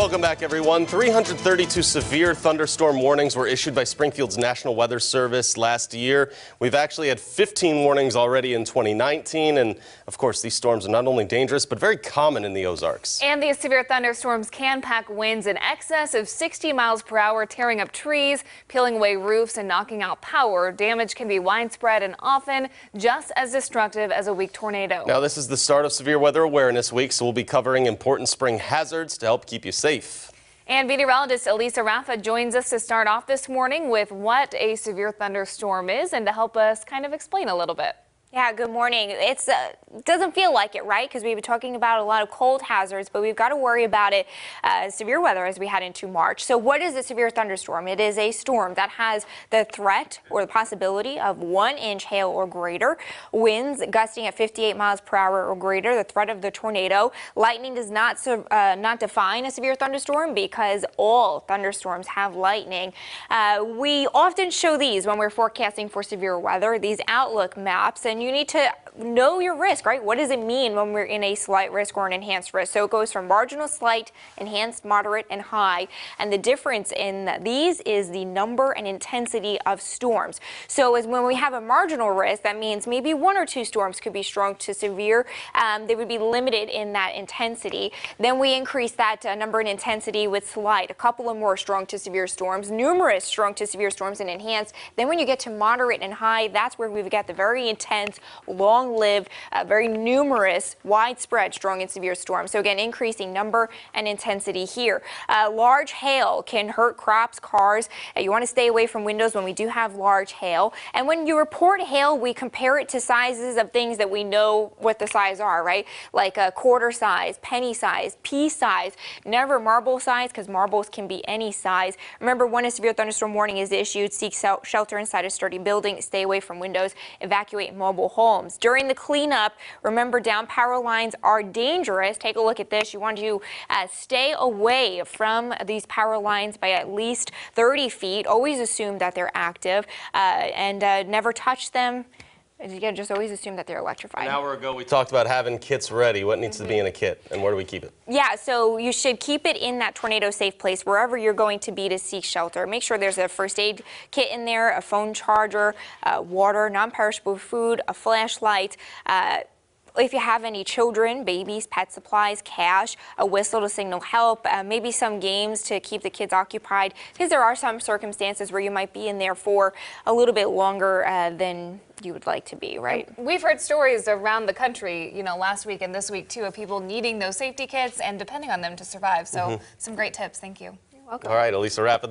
Welcome back, everyone. 332 severe thunderstorm warnings were issued by Springfield's National Weather Service last year. We've actually had 15 warnings already in 2019, and of course these storms are not only dangerous but very common in the Ozarks. And these severe thunderstorms can pack winds in excess of 60 miles per hour, tearing up trees, peeling away roofs, and knocking out power. Damage can be widespread and often just as destructive as a weak tornado. Now, this is the start of Severe Weather Awareness Week, so we'll be covering important spring hazards to help keep you safe. And meteorologist Elisa Raffa joins us to start off this morning with what a severe thunderstorm is and to help us kind of explain a little bit. Yeah, good morning. It doesn't feel like it, right? Because we've been talking about a lot of cold hazards, but we've got to worry about it, severe weather as we head into March. So what is a severe thunderstorm? It is a storm that has the threat or the possibility of 1-inch hail or greater, winds gusting at 58 miles per hour or greater, the threat of the tornado. Lightning does not define a severe thunderstorm because all thunderstorms have lightning. We often show these when we're forecasting for severe weather, these outlook maps, and you need to know your risk, right? What does it mean when we're in a slight risk or an enhanced risk? So it goes from marginal, slight, enhanced, moderate, and high. And the difference in these is the number and intensity of storms. So as when we have a marginal risk, that means maybe 1 or 2 storms could be strong to severe. They would be limited in that intensity. Then we increase that number and intensity with slight, a couple of more strong to severe storms, numerous strong to severe storms, and enhanced. Then when you get to moderate and high, that's where we've got the very intense, long-lived, very numerous, widespread strong and severe storms. So again, increasing number and intensity here. Large hail can hurt crops, cars. You want to stay away from windows when we do have large hail. And when you report hail, we compare it to sizes of things that we know what the size are, right? Like a quarter size, penny size, pea size, never marble size, because marbles can be any size. Remember, when a severe thunderstorm warning is issued, seek shelter inside a sturdy building, stay away from windows, evacuate mobile homes. During the cleanup, remember, down power lines are dangerous. Take a look at this. You want to stay away from these power lines by at least 30 feet. Always assume that they're active and never touch them. Again, just always assume that they're electrified. An hour ago, we talked about having kits ready. What needs to be in a kit, and where do we keep it? Yeah, so you should keep it in that tornado-safe place wherever you're going to be to seek shelter. Make sure there's a first aid kit in there, a phone charger, water, non-perishable food, a flashlight. If you have any children, babies, pet supplies, cash, a whistle to signal help, maybe some games to keep the kids occupied, because there are some circumstances where you might be in there for a little bit longer than you would like to be, right? We've heard stories around the country, you know, last week and this week too, of people needing those safety kits and depending on them to survive. So some great tips. Thank you. You're welcome. All right, Elisa Raffa.